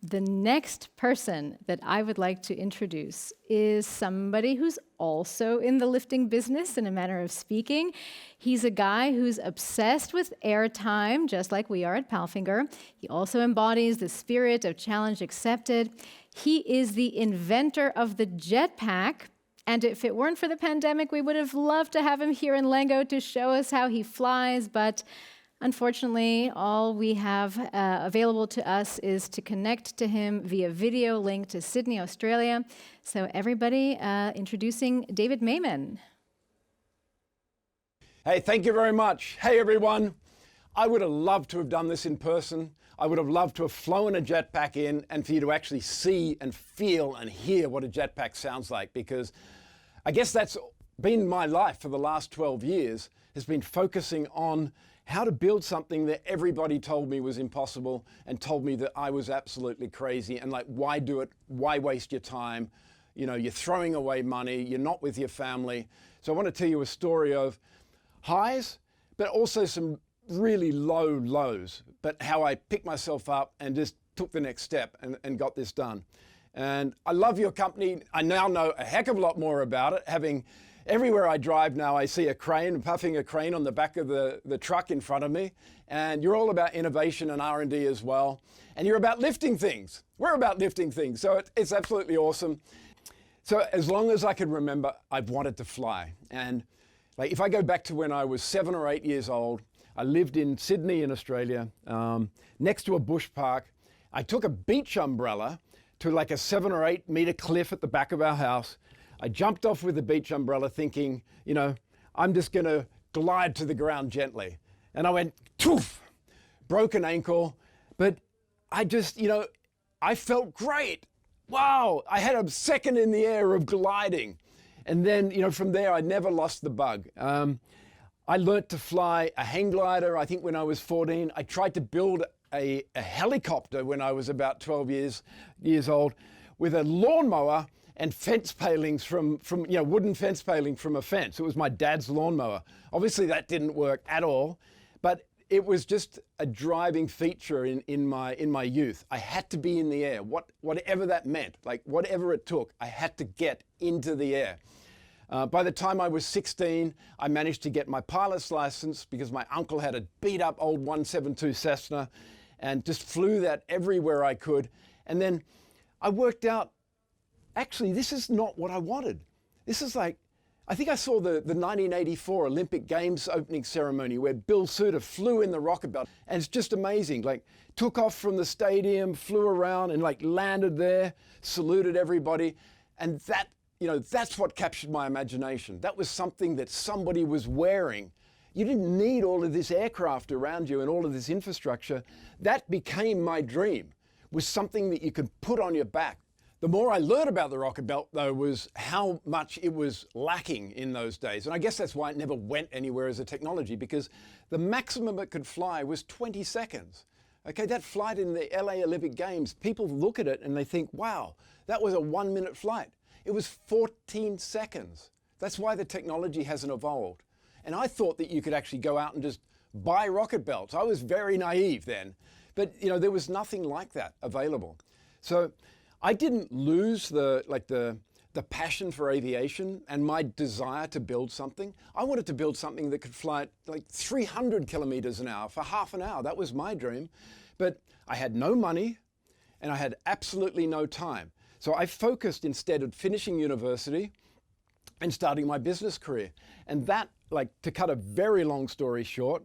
The next person that I would like to introduce is somebody who's also in the lifting business, in a manner of speaking. He's a guy who's obsessed with airtime, just like we are at PALFINGER. He also embodies the spirit of challenge accepted. He is the inventor of the JetPack. And if it weren't for the pandemic, we would have loved to have him here in Lengo to show us how he flies, but unfortunately, all we have available to us is to connect to him via video link to Sydney, Australia. So everybody, introducing David Mayman. Hey, thank you very much. Hey, everyone. I would have loved to have done this in person. I would have loved to have flown a jetpack in and for you to actually see and feel and hear what a jetpack sounds like, because I guess that's been my life for the last 12 years, has been focusing on how to build something that everybody told me was impossible and told me that I was absolutely crazy and like, why do it? Why waste your time? You know, you're throwing away money, you're not with your family. So I want to tell you a story of highs, but also some really low lows, but how I picked myself up and just took the next step and got this done. And I love your company. I now know a heck of a lot more about it, having everywhere I drive now, I see a crane, a PALFINGER crane on the back of the truck in front of me. And you're all about innovation and R&D as well. And you're about lifting things. We're about lifting things. So it's absolutely awesome. So as long as I can remember, I've wanted to fly. And like, if I go back to when I was 7 or 8 years old, I lived in Sydney in Australia, next to a bush park. I took a beach umbrella to like a 7 or 8 meter cliff at the back of our house. I jumped off with the beach umbrella thinking, you know, I'm just gonna glide to the ground gently. And I went, toof, broken ankle, but I just, you know, I felt great. Wow, I had a second in the air of gliding. And then, you know, from there, I never lost the bug. I learnt to fly a hang glider, I think when I was 14. I tried to build a helicopter when I was about 12 years old with a lawnmower and fence palings from you know, wooden fence paling from a fence. It was my dad's lawnmower. Obviously that didn't work at all, but it was just a driving feature in my youth. I had to be in the air, whatever that meant, like whatever it took, I had to get into the air. By the time I was 16, I managed to get my pilot's license because my uncle had a beat up old 172 Cessna and just flew that everywhere I could. And then I worked out, actually, this is not what I wanted. This is like, I think I saw the 1984 Olympic Games opening ceremony where Bill Suter flew in the rocket belt, and it's just amazing. Like, took off from the stadium, flew around and like landed there, saluted everybody. And that, you know, that's what captured my imagination. That was something that somebody was wearing. You didn't need all of this aircraft around you and all of this infrastructure. That became my dream, was something that you could put on your back. The more I learned about the rocket belt, though, was how much it was lacking in those days. And I guess that's why it never went anywhere as a technology, because the maximum it could fly was 20 seconds. Okay, that flight in the LA Olympic Games, people look at it and they think, wow, that was a 1-minute flight. It was 14 seconds. That's why the technology hasn't evolved. And I thought that you could actually go out and just buy rocket belts. I was very naive then, but you know, there was nothing like that available. So I didn't lose the passion for aviation and my desire to build something. I wanted to build something that could fly at like 300 kilometers an hour for half an hour. That was my dream. But I had no money and I had absolutely no time. So I focused instead of finishing university and starting my business career. And that, like, to cut a very long story short,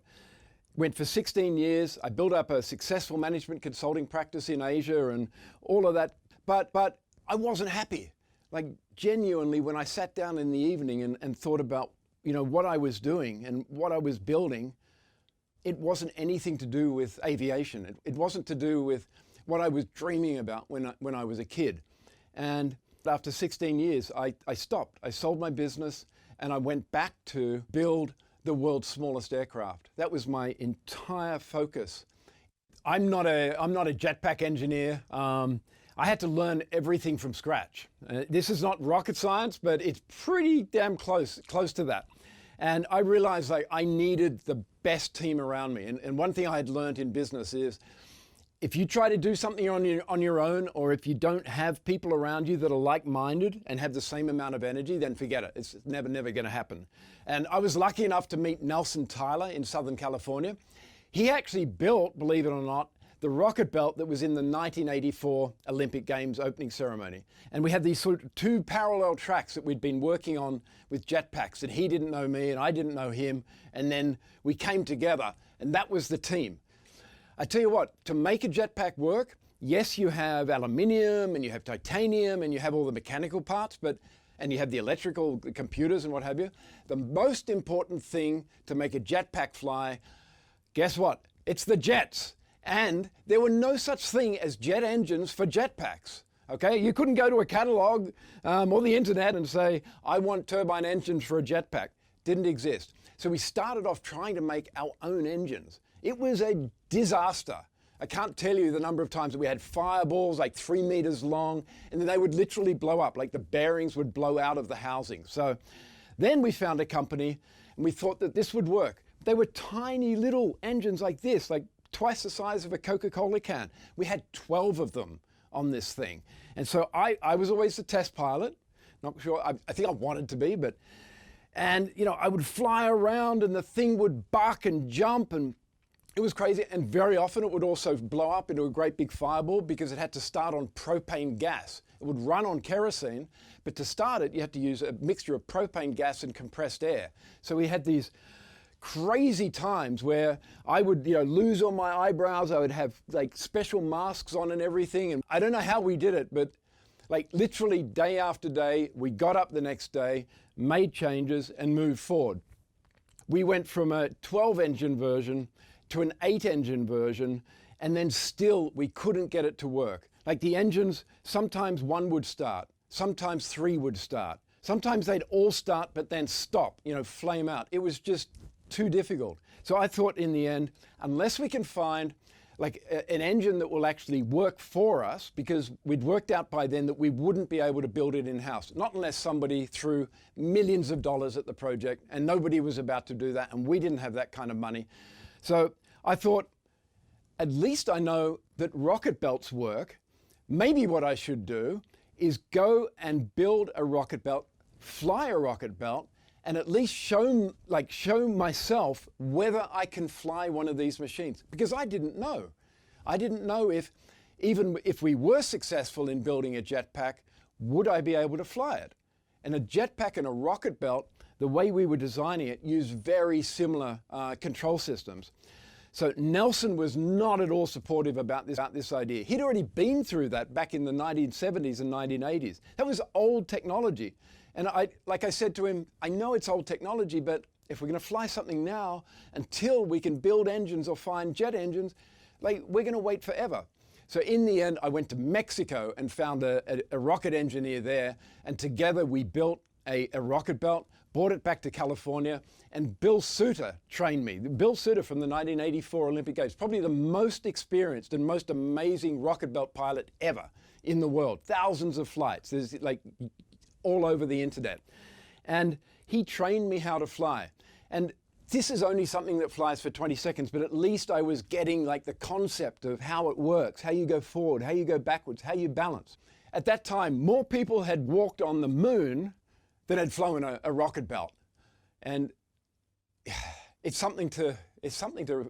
went for 16 years. I built up a successful management consulting practice in Asia and all of that. But I wasn't happy. Like, genuinely, when I sat down in the evening and thought about, you know, what I was doing and what I was building, it wasn't anything to do with aviation. It wasn't to do with what I was dreaming about when I was a kid. And after 16 years, I stopped. I sold my business and I went back to build the world's smallest aircraft. That was my entire focus. I'm not a jetpack engineer. I had to learn everything from scratch. This is not rocket science, but it's pretty damn close to that. And I realized, like, I needed the best team around me. And one thing I had learned in business is if you try to do something on your own, or if you don't have people around you that are like-minded and have the same amount of energy, then forget it. It's never going to happen. And I was lucky enough to meet Nelson Tyler in Southern California. He actually built, believe it or not, the rocket belt that was in the 1984 Olympic Games opening ceremony. And we had these sort of two parallel tracks that we'd been working on with jetpacks, and he didn't know me and I didn't know him. And then we came together, and that was the team. I tell you what, to make a jetpack work, yes, you have aluminium and you have titanium and you have all the mechanical parts, and you have the electrical, the computers and what have you. The most important thing to make a jetpack fly, guess what? It's the jets. And there were no such thing as jet engines for jetpacks. Okay, you couldn't go to a catalog or the internet and say, I want turbine engines for a jetpack. Didn't exist. So we started off trying to make our own engines. It was a disaster. I can't tell you the number of times that we had fireballs like 3 meters long, and then they would literally blow up, like the bearings would blow out of the housing. So then we found a company and we thought that this would work. They were tiny little engines like this, like twice the size of a Coca-Cola can. We had 12 of them on this thing. And so I was always the test pilot. Not sure, I think I wanted to be, and you know, I would fly around and the thing would buck and jump, and it was crazy. And very often it would also blow up into a great big fireball because it had to start on propane gas. It would run on kerosene, but to start it, you had to use a mixture of propane gas and compressed air. So we had these crazy times where I would, lose all my eyebrows. I would have like special masks on and everything. And I don't know how we did it, but like literally day after day, we got up the next day, made changes and moved forward. We went from a 12 engine version to an 8 engine version, and then still we couldn't get it to work. Like the engines, sometimes 1 would start, sometimes 3 would start. Sometimes they'd all start, but then stop, flame out. It was just too difficult. So I thought in the end, unless we can find like an engine that will actually work for us, because we'd worked out by then that we wouldn't be able to build it in-house, not unless somebody threw millions of dollars at the project, and nobody was about to do that, and we didn't have that kind of money. So I thought, at least I know that rocket belts work. Maybe what I should do is go and build a rocket belt, fly a rocket belt, and at least show myself whether I can fly one of these machines. Because I didn't know. I didn't know if, even if we were successful in building a jetpack, would I be able to fly it? And a jetpack and a rocket belt, the way we were designing it, used very similar control systems. So Nelson was not at all supportive about this idea. He'd already been through that back in the 1970s and 1980s. That was old technology. And like I said to him, I know it's old technology, but if we're going to fly something now, until we can build engines or find jet engines, like we're going to wait forever. So in the end, I went to Mexico and found a rocket engineer there, and together we built a rocket belt, brought it back to California, and Bill Suter trained me. Bill Suter from the 1984 Olympic Games, probably the most experienced and most amazing rocket belt pilot ever in the world. Thousands of flights. There's like all over the internet. And he trained me how to fly. And this is only something that flies for 20 seconds, but at least I was getting like the concept of how it works, how you go forward, how you go backwards, how you balance. At that time, more people had walked on the moon than had flown a rocket belt. And it's something to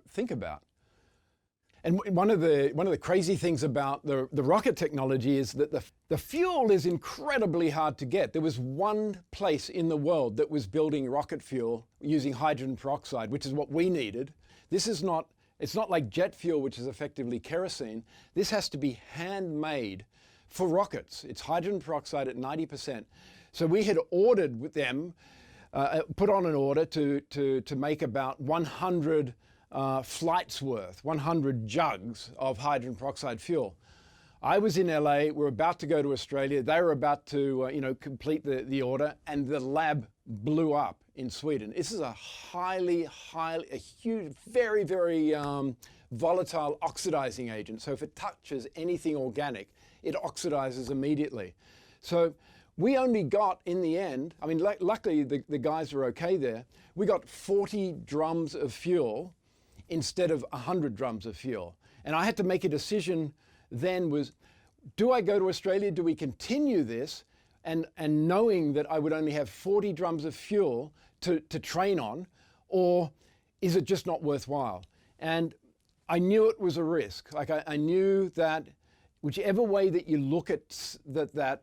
think about. And one of the crazy things about the rocket technology is that the fuel is incredibly hard to get. There was one place in the world that was building rocket fuel using hydrogen peroxide, which is what we needed. It's not like jet fuel, which is effectively kerosene. This has to be handmade for rockets. It's hydrogen peroxide at 90%. So we had ordered with them, put on an order to make about 100 flights worth, 100 jugs of hydrogen peroxide fuel. I was in LA, we're about to go to Australia, they were about to complete the order, and the lab blew up in Sweden. This is a huge, very, very volatile oxidizing agent. So if it touches anything organic, it oxidizes immediately. So we only got, in the end, I mean, luckily the guys were okay there, we got 40 drums of fuel instead of 100 drums of fuel. And I had to make a decision then was, do I go to Australia? Do we continue this? And knowing that I would only have 40 drums of fuel to train on, or is it just not worthwhile? And I knew it was a risk. Like I knew that whichever way that you look at that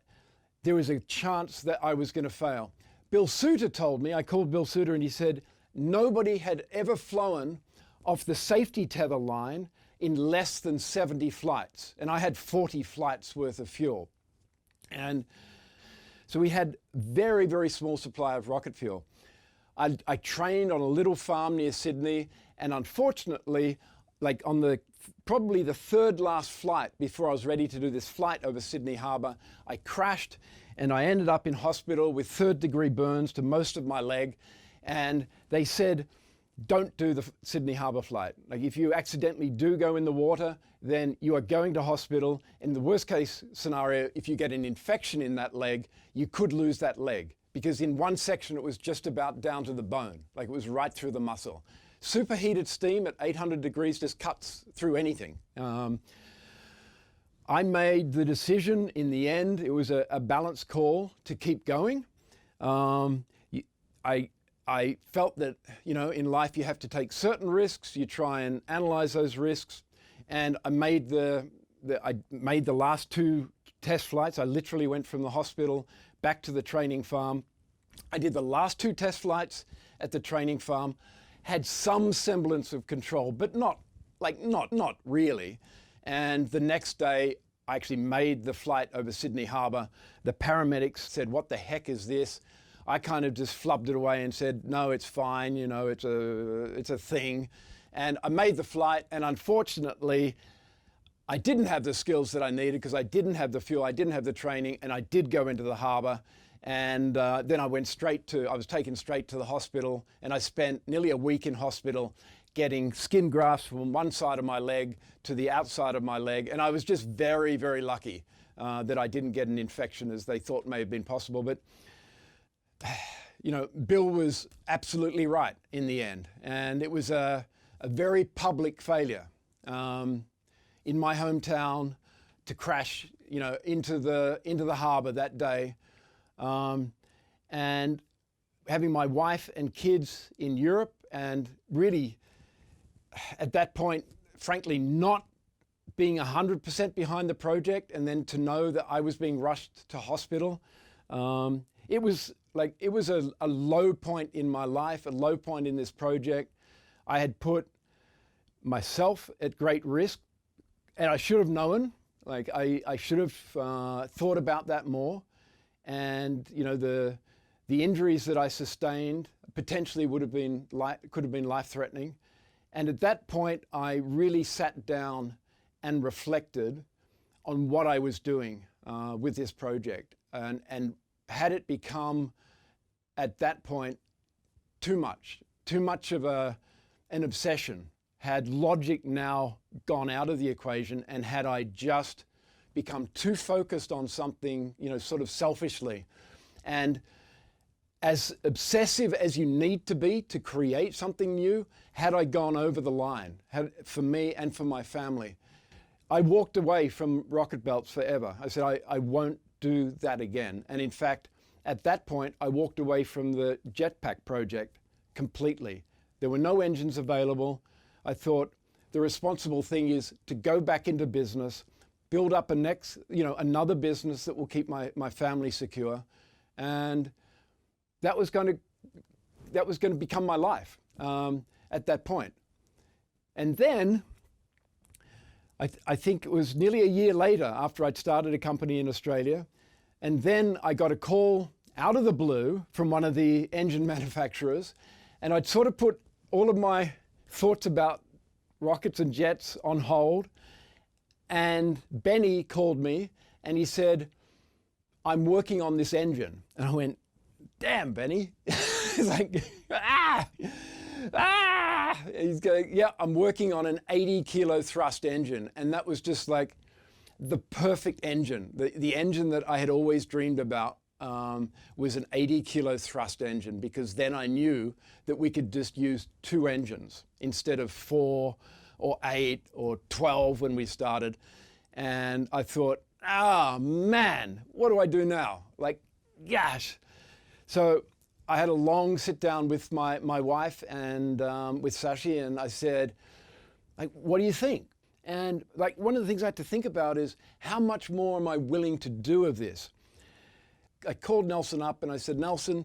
there was a chance that I was going to fail. Bill Suter told me, I called Bill Suter and he said, nobody had ever flown off the safety tether line in less than 70 flights. And I had 40 flights worth of fuel. And so we had very, very small supply of rocket fuel. I trained on a little farm near Sydney, and unfortunately, like on probably the third last flight before I was ready to do this flight over Sydney Harbour, I crashed and I ended up in hospital with 3rd-degree burns to most of my leg. And they said, don't do the Sydney Harbour flight. Like if you accidentally do go in the water, then you are going to hospital. In the worst case scenario, if you get an infection in that leg, you could lose that leg. Because in one section, it was just about down to the bone. Like it was right through the muscle. Superheated steam at 800 degrees just cuts through anything. I made the decision in the end, it was a balanced call to keep going. I felt that, you know, in life you have to take certain risks, you try and analyze those risks, and I made the last 2 test flights. I literally went from the hospital back to the training farm. I did the last 2 test flights at the training farm, had some semblance of control, but not really. And the next day, I actually made the flight over Sydney Harbour. The paramedics said, what the heck is this? I kind of just flubbed it away and said, no, it's fine, you know, it's a thing. And I made the flight, and unfortunately, I didn't have the skills that I needed because I didn't have the fuel, I didn't have the training, and I did go into the harbour. And then I was taken straight to the hospital, and I spent nearly a week in hospital getting skin grafts from one side of my leg to the outside of my leg. And I was just very, very lucky that I didn't get an infection as they thought may have been possible. But, you know, Bill was absolutely right in the end. And it was a very public failure in my hometown to crash, you know, into the harbour that day. And having my wife and kids in Europe, and really at that point, frankly, not being 100% behind the project, and then to know that I was being rushed to hospital. It was a low point in my life, a low point in this project. I had put myself at great risk, and I should have known, like I should have thought about that more. And you know, the injuries that I sustained potentially could have been life-threatening. And at that point, I really sat down and reflected on what I was doing with this project, and had it become at that point too much of an obsession. Had logic now gone out of the equation, and had I just become too focused on something, you know, sort of selfishly. And as obsessive as you need to be to create something new, had I gone over the line, for me and for my family, I walked away from rocket belts forever. I said, I won't do that again. And in fact, at that point, I walked away from the JetPack project completely. There were no engines available. I thought the responsible thing is to go back into business, build up another business that will keep my family secure. And that was going to become my life at that point. And then I think it was nearly a year later after I'd started a company in Australia, and then I got a call out of the blue from one of the engine manufacturers, and I'd sort of put all of my thoughts about rockets and jets on hold. And Benny called me and he said, I'm working on this engine. And I went, damn, Benny. He's like, He's going, yeah, I'm working on an 80 kilo thrust engine. And that was just like the perfect engine. The engine that I had always dreamed about was an 80 kilo thrust engine, because then I knew that we could just use 2 engines instead of 4 or 8 or 12 when we started. And I thought, man, what do I do now? Like, gosh. So I had a long sit down with my wife and with Sashi, and I said, like, what do you think? And like, one of the things I had to think about is, how much more am I willing to do of this? I called Nelson up and I said, Nelson,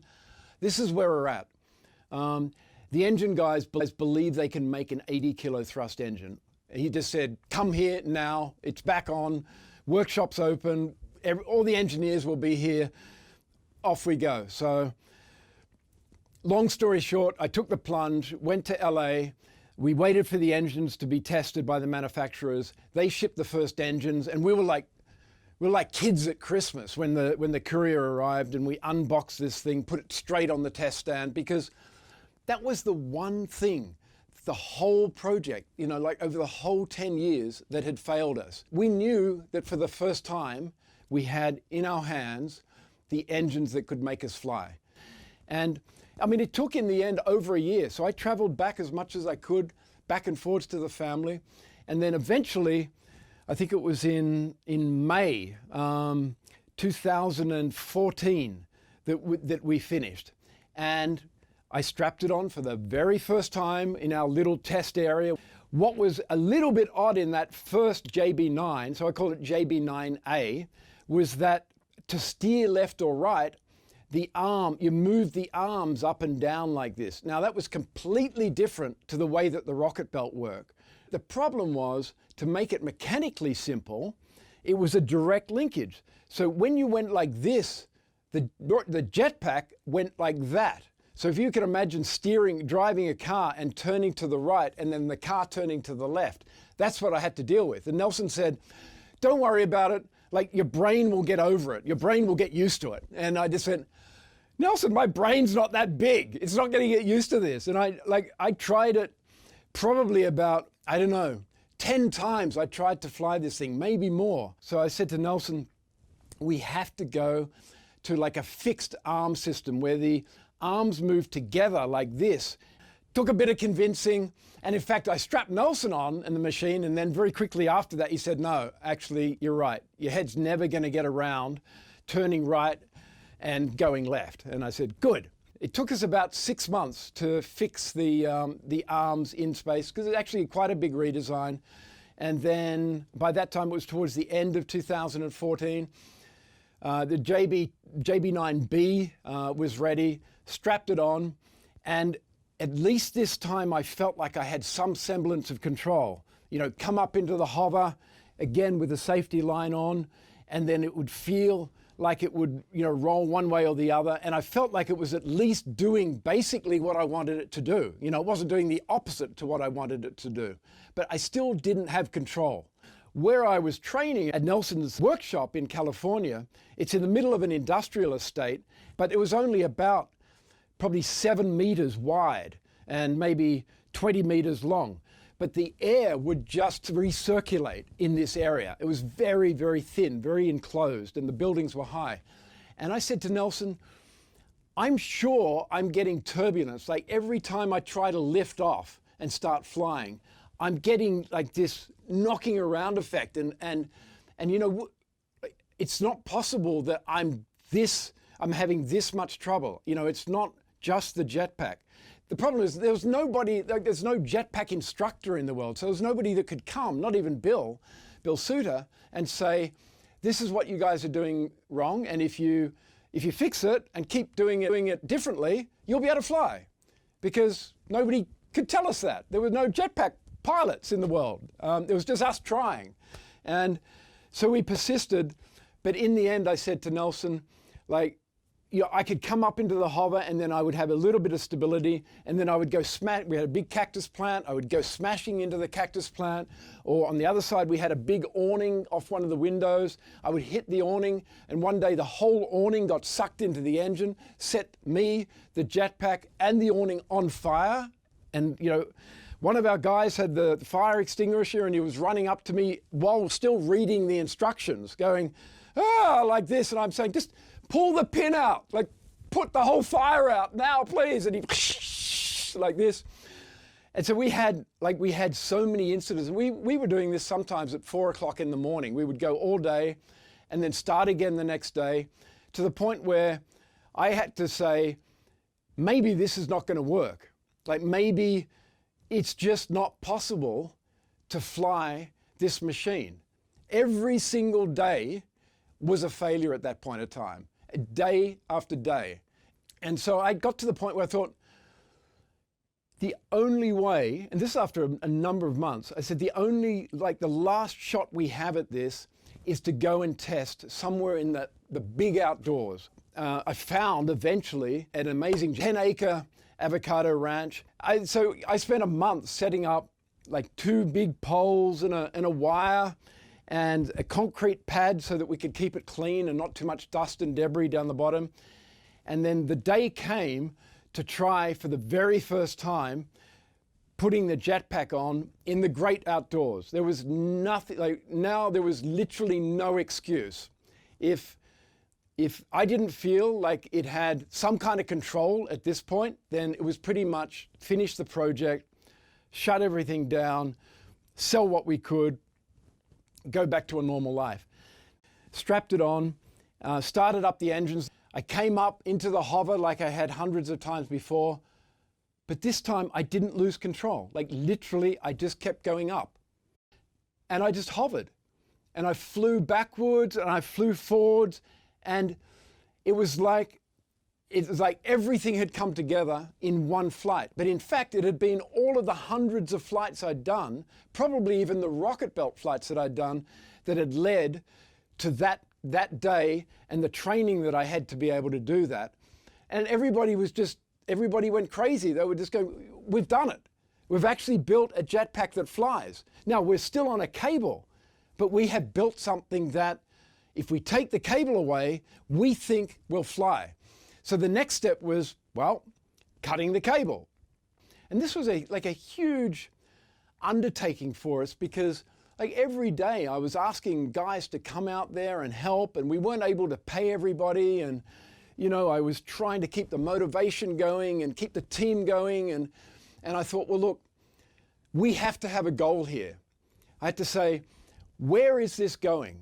this is where we're at. The engine guys believe they can make an 80 kilo thrust engine. He just said, come here now, it's back on, workshop's open, all the engineers will be here, off we go. So long story short, I took the plunge, went to LA, we waited for the engines to be tested by the manufacturers. They shipped the first engines, and we were like kids at Christmas when the courier arrived, and we unboxed this thing, put it straight on the test stand, because that was the one thing, the whole project, you know, like over the whole 10 years, that had failed us. We knew that for the first time, we had in our hands the engines that could make us fly. And I mean, it took in the end over a year. So I traveled back as much as I could, back and forwards to the family. And then eventually, I think it was in May 2014 that we finished. And I strapped it on for the very first time in our little test area. What was a little bit odd in that first JB9, so I call it JB9A, was that to steer left or right, you move the arms up and down like this. Now that was completely different to the way that the rocket belt worked. The problem was, to make it mechanically simple, it was a direct linkage. So when you went like this, the JetPack went like that. So if you can imagine driving a car and turning to the right and then the car turning to the left, that's what I had to deal with. And Nelson said, don't worry about it. Like, your brain will get over it. Your brain will get used to it. And I just went, Nelson, my brain's not that big. It's not going to get used to this. And I tried it probably about, I don't know, 10 times I tried to fly this thing, maybe more. So I said to Nelson, we have to go to like a fixed arm system where the arms move together like this. Took a bit of convincing. And in fact, I strapped Nelson on in the machine, and then very quickly after that, he said, no, actually, you're right. Your head's never going to get around turning right and going left. And I said, good. It took us about 6 months to fix the arms in space, because it's actually quite a big redesign. And then by that time, it was towards the end of 2014. The JB9B was ready, strapped it on, and at least this time I felt like I had some semblance of control. You know, come up into the hover, again with the safety line on, and then it would feel like it would, you know, roll one way or the other. And I felt like it was at least doing basically what I wanted it to do. You know, it wasn't doing the opposite to what I wanted it to do, but I still didn't have control. Where I was training at Nelson's workshop in California, it's in the middle of an industrial estate, but it was only about probably 7 meters wide and maybe 20 meters long. But the air would just recirculate in this area. It was very, very thin, very enclosed, and the buildings were high. And I said to Nelson, I'm sure I'm getting turbulence. Like every time I try to lift off and start flying, I'm getting like this knocking around effect. And you know, it's not possible that I'm having this much trouble. You know, it's not just the JetPack. The problem is there's no JetPack instructor in the world. So there's nobody that could come, not even Bill Suter, and say, this is what you guys are doing wrong. And if you fix it and keep doing it differently, you'll be able to fly. Because nobody could tell us that. There were no JetPack pilots in the world. It was just us trying. And so we persisted. But in the end, I said to Nelson, like, you know, I could come up into the hover and then I would have a little bit of stability, and then I would go smash. We had a big cactus plant. I would go smashing into the cactus plant, or on the other side, we had a big awning off one of the windows. I would hit the awning, and one day the whole awning got sucked into the engine, set me, the JetPack, and the awning on fire. And, you know, one of our guys had the fire extinguisher, and he was running up to me while still reading the instructions, going, like this. And I'm saying, just pull the pin out, like put the whole fire out now, please. And he like this. And so we had so many incidents. We were doing this sometimes at 4 o'clock in the morning. We would go all day and then start again the next day, to the point where I had to say, maybe this is not going to work. Like, maybe it's just not possible to fly this machine. Every single day was a failure at that point of time, day after day. And so I got to the point where I thought, the only way, and this is after a number of months, I said, the last shot we have at this is to go and test somewhere in the big outdoors. I found eventually an amazing 10-acre avocado ranch. So I spent a month setting up like 2 big poles and a wire and a concrete pad so that we could keep it clean and not too much dust and debris down the bottom. And then the day came to try for the very first time putting the JetPack on in the great outdoors. There was nothing, there was literally no excuse. If I didn't feel like it had some kind of control at this point, then it was pretty much finish the project, shut everything down, sell what we could, go back to a normal life. Strapped it on, started up the engines. I came up into the hover like I had hundreds of times before, but this time I didn't lose control. Like, literally, I just kept going up. And I just hovered. And I flew backwards and I flew forwards, and it was like everything had come together in one flight. But in fact, it had been all of the hundreds of flights I'd done, probably even the rocket belt flights that I'd done, that had led to that day and the training that I had to be able to do that. And everybody went crazy. They were just going, we've done it. We've actually built a jetpack that flies. Now, we're still on a cable, but we have built something that, if we take the cable away, we think will fly. So the next step was, well, cutting the cable. And this was a huge undertaking for us, because every day I was asking guys to come out there and help, and we weren't able to pay everybody. And, I was trying to keep the motivation going and keep the team going. And I thought, well, look, we have to have a goal here. I had to say, where is this going?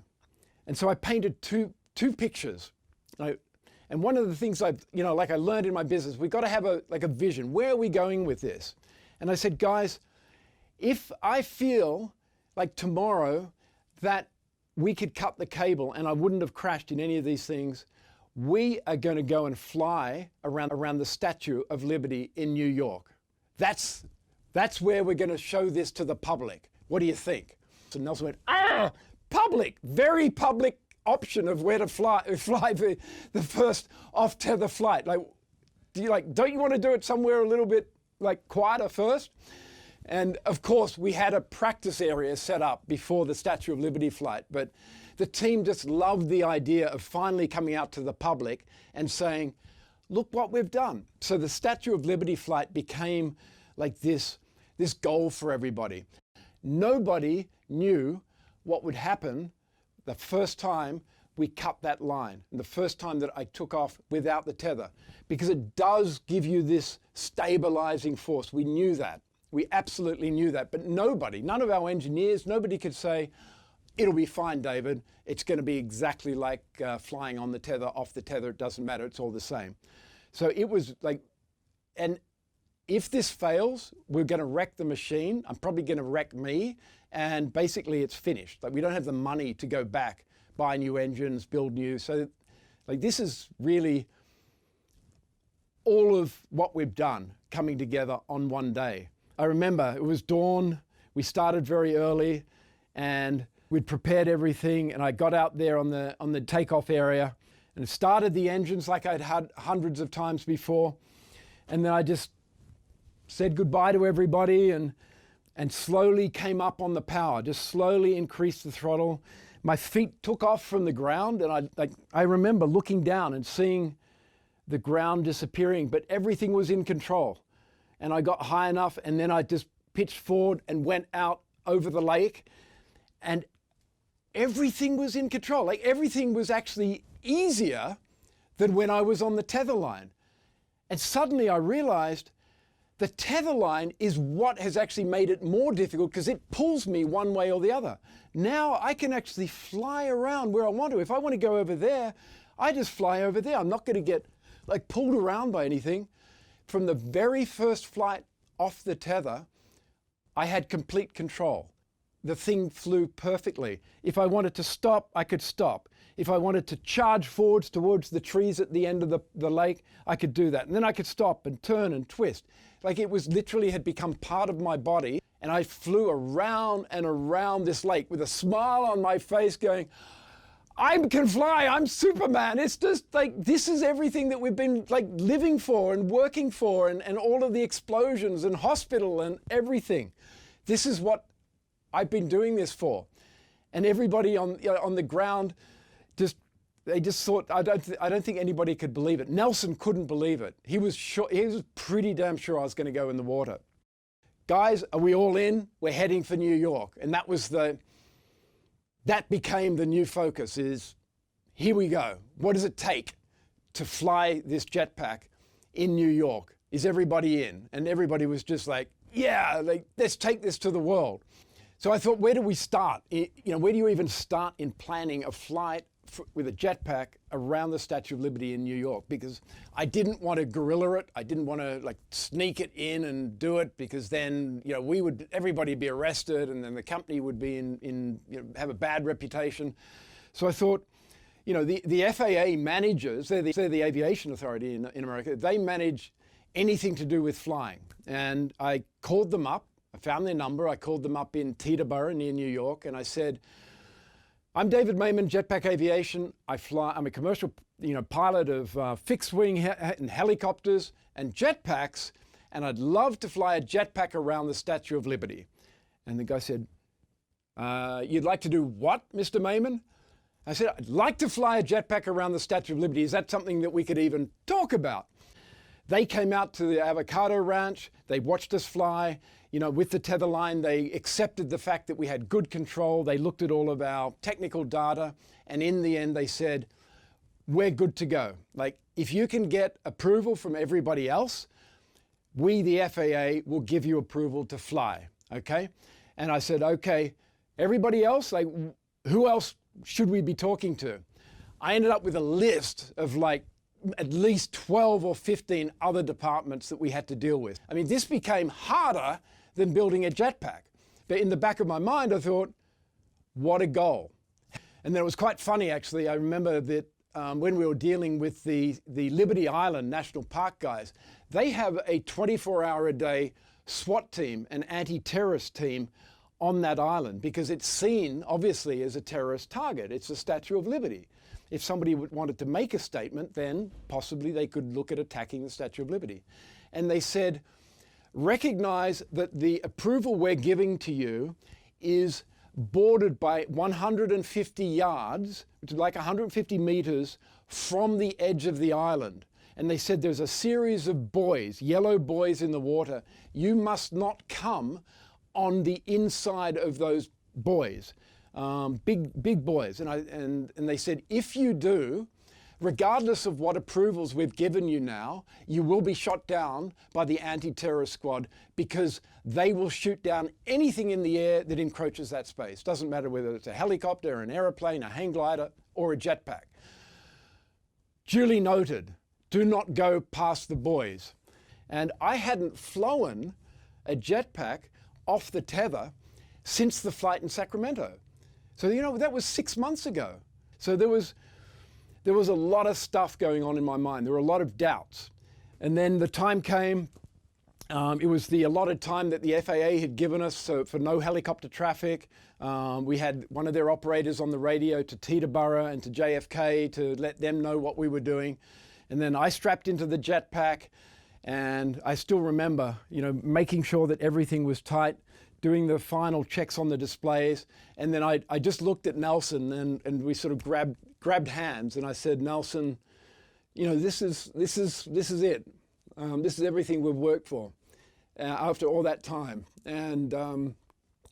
And so I painted two pictures. And one of the things I learned in my business, we've got to have a vision. Where are we going with this? And I said, guys, if I feel like tomorrow that we could cut the cable and I wouldn't have crashed in any of these things, we are going to go and fly around the Statue of Liberty in New York. That's where we're going to show this to the public. What do you think? So Nelson went, public, very public option of where to fly the first off-tether flight. Don't you want to do it somewhere a little bit quieter first? And of course, we had a practice area set up before the Statue of Liberty flight, but the team just loved the idea of finally coming out to the public and saying, look what we've done. So the Statue of Liberty flight became this goal for everybody. Nobody knew what would happen the first time we cut that line, and the first time that I took off without the tether, because it does give you this stabilizing force. We knew that. We absolutely knew that. But none of our engineers, nobody could say, it'll be fine, David. It's going to be exactly like flying on the tether, off the tether. It doesn't matter. It's all the same. So it was and if this fails, we're going to wreck the machine. I'm probably going to wreck me. And basically, it's finished. We don't have the money to go back, buy new engines, build new. So this is really all of what we've done coming together on one day. I remember it was dawn. We started very early, and we'd prepared everything. And I got out there on the takeoff area and started the engines like I'd had hundreds of times before. And then I just said goodbye to everybody and slowly came up on the power, just slowly increased the throttle. My feet took off from the ground, and I remember looking down and seeing the ground disappearing, but everything was in control. And I got high enough, and then I just pitched forward and went out over the lake, and everything was in control. Everything was actually easier than when I was on the tether line. And suddenly I realized The tether line is what has actually made it more difficult because it pulls me one way or the other. Now I can actually fly around where I want to. If I want to go over there, I just fly over there. I'm not going to get like pulled around by anything. From the very first flight off the tether, I had complete control. The thing flew perfectly. If I wanted to stop, I could stop. If I wanted to charge forwards towards the trees at the end of the lake, I could do that. And then I could stop and turn and twist. Like it was literally had become part of my body. And I flew around and around this lake with a smile on my face going, I can fly, I'm Superman. It's just like, this is everything that we've been like living for and working for and all of the explosions and hospital and everything. This is what I've been doing this for. And everybody on the ground, they just thought, I don't think anybody could believe it. Nelson couldn't believe it. He was pretty damn sure I was going to go in the water. Guys, are we all in? We're heading for New York. And that became the new focus is, here we go. What does it take to fly this jetpack in New York? Is everybody in? And everybody was just like, yeah, like, let's take this to the world. So I thought, where do we start? Where do you even start in planning a flight with a jetpack around the Statue of Liberty in New York? Because I didn't want to guerrilla it. I didn't want to like sneak it in and do it because then, everybody would be arrested and then the company would be have a bad reputation. So I thought, the FAA managers, they're the aviation authority in America, they manage anything to do with flying. And I called them up. I found their number. I called them up in Teterboro near New York, and I said, I'm David Mayman, JetPack Aviation. I'm a commercial pilot of fixed wing and helicopters and jetpacks, and I'd love to fly a jetpack around the Statue of Liberty. And the guy said, you'd like to do what, Mr. Mayman? I said, I'd like to fly a jetpack around the Statue of Liberty. Is that something that we could even talk about? They came out to the avocado ranch. They watched us fly. With the tether line, they accepted the fact that we had good control. They looked at all of our technical data. And in the end, they said, we're good to go. Like, if you can get approval from everybody else, we, the FAA, will give you approval to fly, okay? And I said, okay, everybody else, like, who else should we be talking to? I ended up with a list of like at least 12 or 15 other departments that we had to deal with. I mean, this became harder than building a jetpack. But in the back of my mind, I thought, what a goal. And then it was quite funny, actually. I remember that when we were dealing with the Liberty Island National Park guys, they have a 24-hour-a-day SWAT team, an anti-terrorist team on that island, because it's seen, obviously, as a terrorist target. It's the Statue of Liberty. If somebody wanted to make a statement, then possibly they could look at attacking the Statue of Liberty. And they said, recognize that the approval we're giving to you is bordered by 150 yards, which is like 150 meters from the edge of the island. And they said there's a series of buoys, yellow buoys in the water. You must not come on the inside of those buoys, big buoys. And they said, if you do, regardless of what approvals we've given you now, you will be shot down by the anti-terrorist squad because they will shoot down anything in the air that encroaches that space. Doesn't matter whether it's a helicopter, an aeroplane, a hang glider, or a jetpack. Duly noted, do not go past the buoys. And I hadn't flown a jetpack off the tether since the flight in Sacramento. So, that was 6 months ago. So there was a lot of stuff going on in my mind. There were a lot of doubts. And then the time came, it was the allotted time that the FAA had given us for no helicopter traffic. We had one of their operators on the radio to Teterboro and to JFK to let them know what we were doing. And then I strapped into the jetpack, and I still remember, making sure that everything was tight, doing the final checks on the displays. And then I just looked at Nelson and we sort of grabbed hands, and I said, Nelson, this is it. This is everything we've worked for after all that time. And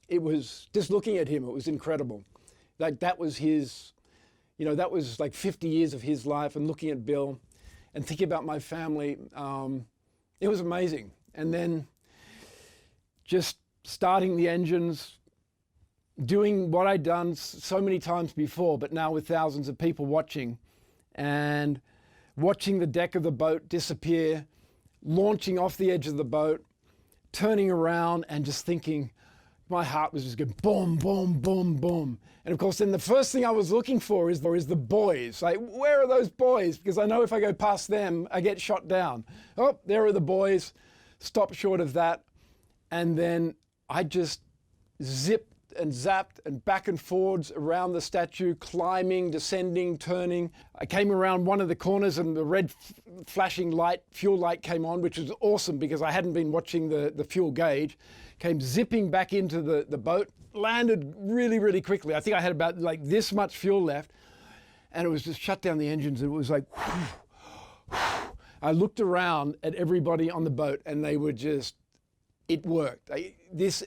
it was, just looking at him, it was incredible. Like, that was his, that was like 50 years of his life, and looking at Bill and thinking about my family, it was amazing. And then just starting the engines, doing what I'd done so many times before, but now with thousands of people watching, and watching the deck of the boat disappear, launching off the edge of the boat, turning around and just thinking, my heart was just going boom, boom, boom, boom. And of course, then the first thing I was looking for is the buoys. Like, where are those buoys? Because I know if I go past them, I get shot down. Oh, there are the buoys. Stop short of that. And then I just zipped and zapped and back and forwards around the statue, climbing, descending, turning. I came around one of the corners and the red flashing light, fuel light came on, which was awesome because I hadn't been watching the fuel gauge. Came zipping back into the boat, landed really, really quickly. I think I had about like this much fuel left, and it was just shut down the engines. And it was like, whew, whew. I looked around at everybody on the boat and they were just, it worked.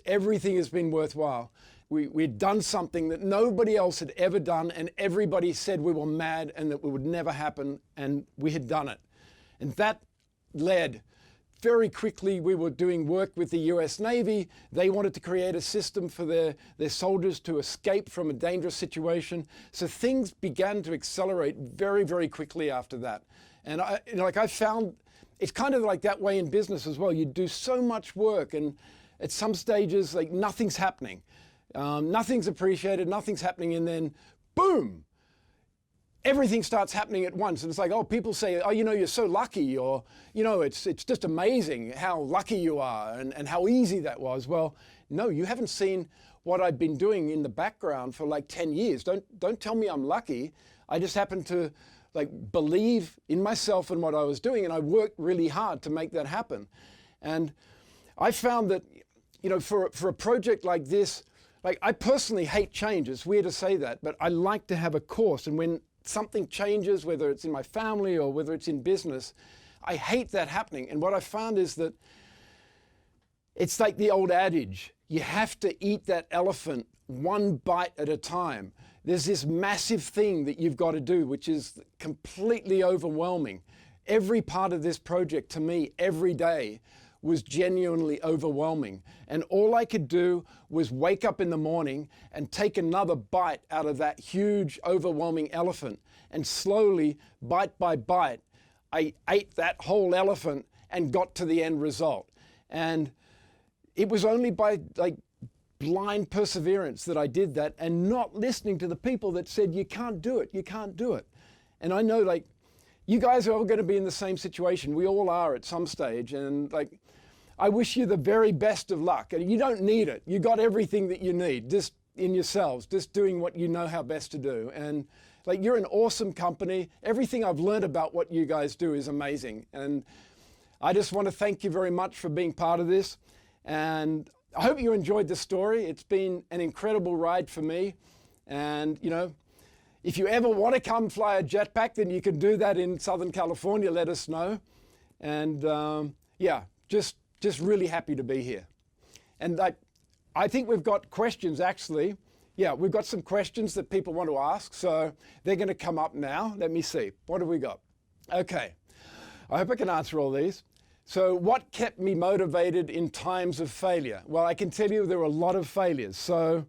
Everything has been worthwhile. We'd done something that nobody else had ever done, and everybody said we were mad and that it would never happen, and we had done it. And that led, very quickly we were doing work with the US Navy. They wanted to create a system for their soldiers to escape from a dangerous situation. So things began to accelerate very, very quickly after that. And I found it's kind of like that way in business as well. You do so much work, and at some stages, like nothing's happening. Nothing's appreciated, nothing's happening, and then boom, everything starts happening at once. And it's like, oh, people say, oh, you're so lucky, or, it's just amazing how lucky you are and how easy that was. Well, no, you haven't seen what I've been doing in the background for like 10 years. Don't tell me I'm lucky. I just happen to believe in myself and what I was doing, and I worked really hard to make that happen. And I found that, for a project like this, I personally hate change. It's weird to say that, but I like to have a course. And when something changes, whether it's in my family or whether it's in business, I hate that happening. And what I found is that it's like the old adage, you have to eat that elephant one bite at a time. There's this massive thing that you've got to do, which is completely overwhelming. Every part of this project to me, every day, was genuinely overwhelming. And all I could do was wake up in the morning and take another bite out of that huge, overwhelming elephant. And slowly, bite by bite, I ate that whole elephant and got to the end result. And it was only by blind perseverance that I did that, and not listening to the people that said, you can't do it, you can't do it. And I know you guys are all going to be in the same situation. We all are at some stage. And I wish you the very best of luck. And you don't need it. You got everything that you need just in yourselves, just doing what you know how best to do. And you're an awesome company. Everything I've learned about what you guys do is amazing. And I just want to thank you very much for being part of this. And I hope you enjoyed the story. It's been an incredible ride for me. And, if you ever want to come fly a jetpack, then you can do that in Southern California. Let us know. And just really happy to be here. And I think we've got questions, actually. Yeah, we've got some questions that people want to ask. So they're going to come up now. Let me see. What have we got? Okay. I hope I can answer all these. So what kept me motivated in times of failure? Well, I can tell you there were a lot of failures. So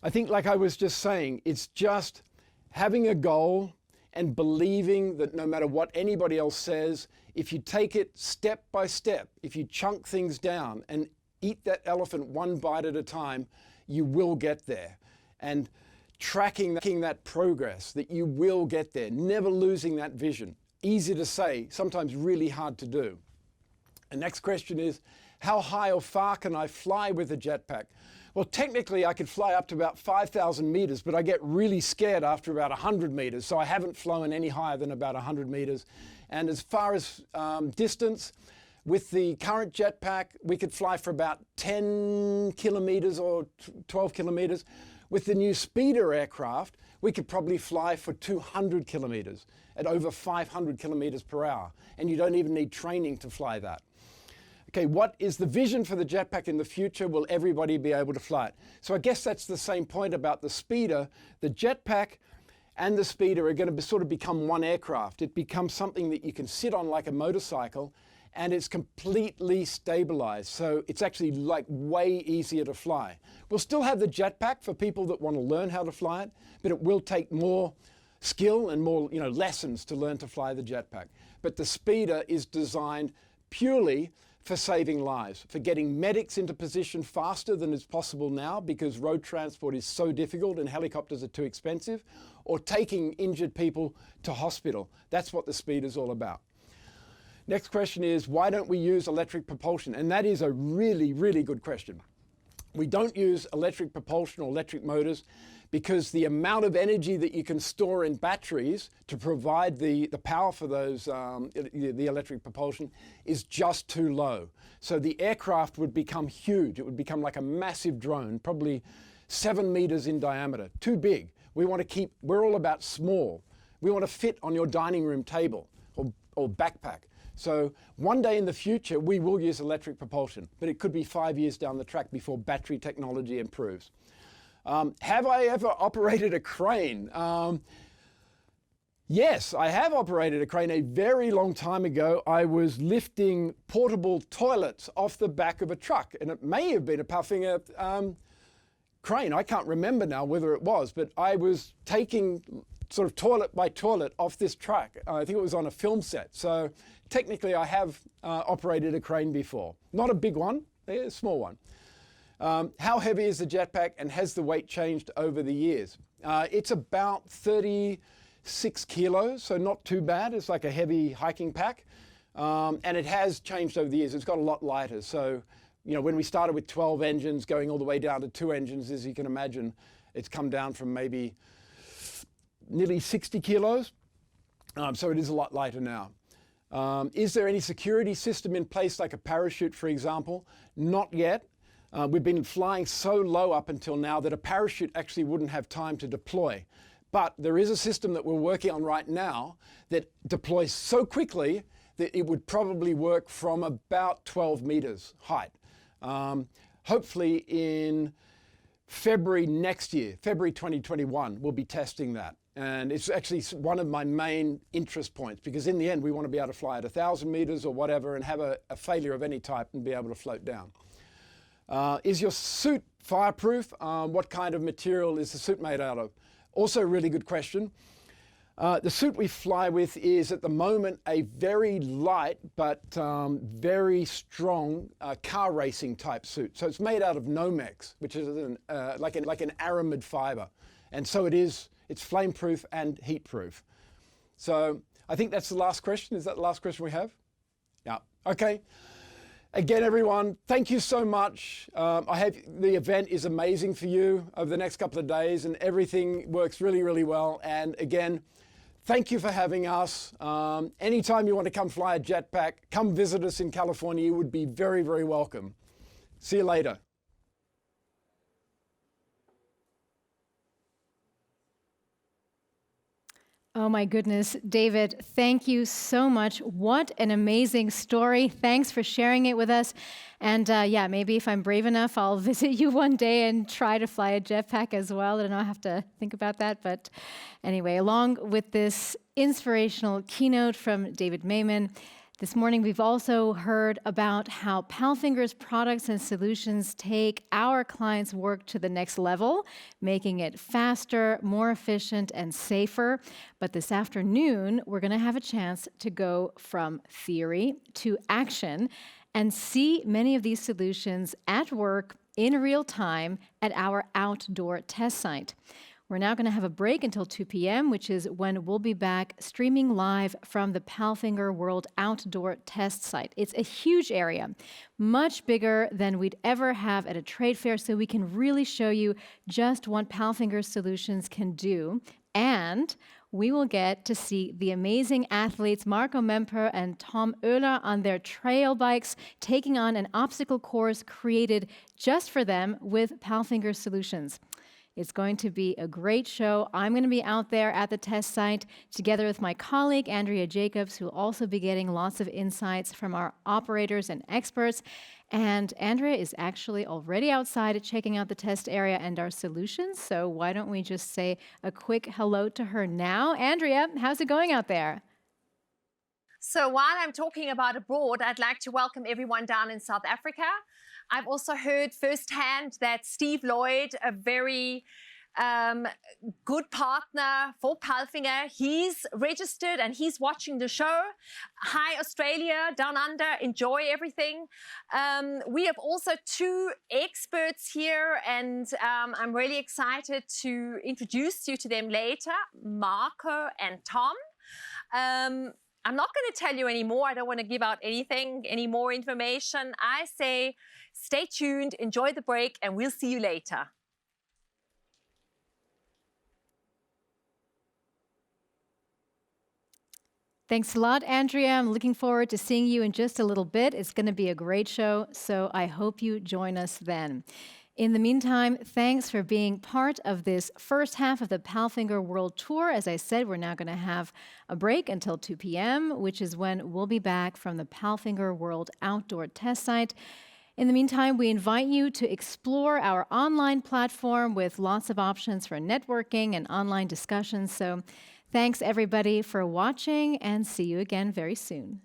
I think, like I was just saying, it's just having a goal and believing that no matter what anybody else says, if you take it step by step, if you chunk things down and eat that elephant one bite at a time, you will get there. And tracking that progress, that you will get there, never losing that vision. Easy to say, sometimes really hard to do. The next question is, how high or far can I fly with a jetpack? Well, technically I could fly up to about 5,000 meters, but I get really scared after about 100 meters. So I haven't flown any higher than about 100 meters. And as far as distance, with the current jetpack, we could fly for about 10 kilometers or 12 kilometers. With the new speeder aircraft, we could probably fly for 200 kilometers at over 500 kilometers per hour. And you don't even need training to fly that. Okay, what is the vision for the jetpack in the future? Will everybody be able to fly it? So I guess that's the same point about the speeder. The jetpack and the speeder are going to sort of become one aircraft. It becomes something that you can sit on like a motorcycle and it's completely stabilized. So it's actually like way easier to fly. We'll still have the JetPack for people that want to learn how to fly it, but it will take more skill and more lessons to learn to fly the JetPack. But the Speeder is designed purely for saving lives, for getting medics into position faster than is possible now because road transport is so difficult and helicopters are too expensive, or taking injured people to hospital. That's what the Speeder is all about. Next question is, why don't we use electric propulsion? And that is a really, really good question. We don't use electric propulsion or electric motors because the amount of energy that you can store in batteries to provide the power for those, the electric propulsion, is just too low. So the aircraft would become huge. It would become like a massive drone, probably 7 meters in diameter, too big. We're all about small. We want to fit on your dining room table or backpack. So one day in the future, we will use electric propulsion, but it could be 5 years down the track before battery technology improves. Have I ever operated a crane? Yes, I have operated a crane a very long time ago. I was lifting portable toilets off the back of a truck, and it may have been a PALFINGER crane. I can't remember now whether it was, but I was taking sort of toilet by toilet off this truck. I think it was on a film set. So technically I have operated a crane before. Not a big one, a small one. How heavy is the JetPack and has the weight changed over the years? It's about 36 kilos, so not too bad. It's like a heavy hiking pack. And it has changed over the years. It's got a lot lighter. So, when we started with 12 engines going all the way down to 2 engines, as you can imagine, it's come down from maybe nearly 60 kilos. So it is a lot lighter now. Is there any security system in place like a parachute, for example? Not yet. We've been flying so low up until now that a parachute actually wouldn't have time to deploy. But there is a system that we're working on right now that deploys so quickly that it would probably work from about 12 meters height. Hopefully in February next year, February 2021, we'll be testing that. And it's actually one of my main interest points because in the end, we want to be able to fly at 1,000 meters or whatever and have a failure of any type and be able to float down. Is your suit fireproof? What kind of material is the suit made out of? Also a really good question. The suit we fly with is at the moment a very light but very strong car racing type suit. So it's made out of Nomex, which is like an aramid fiber. And so it's flame proof and heat proof. So I think that's the last question. Is that the last question we have? Yeah, okay. Again, everyone, thank you so much. I hope the event is amazing for you over the next couple of days and everything works really, really well. And again, thank you for having us. Anytime you want to come fly a JetPack, come visit us in California. You would be very, very welcome. See you later. Oh my goodness, David, thank you so much. What an amazing story. Thanks for sharing it with us. And yeah, maybe if I'm brave enough, I'll visit you one day and try to fly a JetPack as well. I don't know, I have to think about that. But anyway, along with this inspirational keynote from David Mayman, this morning, we've also heard about how PALFINGER's products and solutions take our clients' work to the next level, making it faster, more efficient, and safer. But this afternoon, we're going to have a chance to go from theory to action and see many of these solutions at work in real time at our outdoor test site. We're now going to have a break until 2 p.m., which is when we'll be back streaming live from the PALFINGER World Outdoor Test Site. It's a huge area, much bigger than we'd ever have at a trade fair, so we can really show you just what PALFINGER solutions can do. And we will get to see the amazing athletes Marco Memper and Tom Oehler on their trail bikes taking on an obstacle course created just for them with PALFINGER solutions. It's going to be a great show. I'm going to be out there at the test site together with my colleague, Andrea Jacobs, who will also be getting lots of insights from our operators and experts. And Andrea is actually already outside checking out the test area and our solutions. So why don't we just say a quick hello to her now? Andrea, how's it going out there? So while I'm talking about abroad, I'd like to welcome everyone down in South Africa. I've also heard firsthand that Steve Lloyd, a very good partner for PALFINGER, he's registered and he's watching the show. Hi, Australia, down under, enjoy everything. We have also two experts here, and I'm really excited to introduce you to them later, Marco and Tom. I'm not going to tell you anymore. I don't want to give out any more information. I say stay tuned, enjoy the break, and we'll see you later. Thanks a lot, Andrea. I'm looking forward to seeing you in just a little bit. It's going to be a great show, so I hope you join us then. In the meantime, thanks for being part of this first half of the PALFINGER World Tour. As I said, we're now going to have a break until 2 p.m., which is when we'll be back from the PALFINGER World Outdoor Test Site. In the meantime, we invite you to explore our online platform with lots of options for networking and online discussions. So thanks, everybody, for watching, and see you again very soon.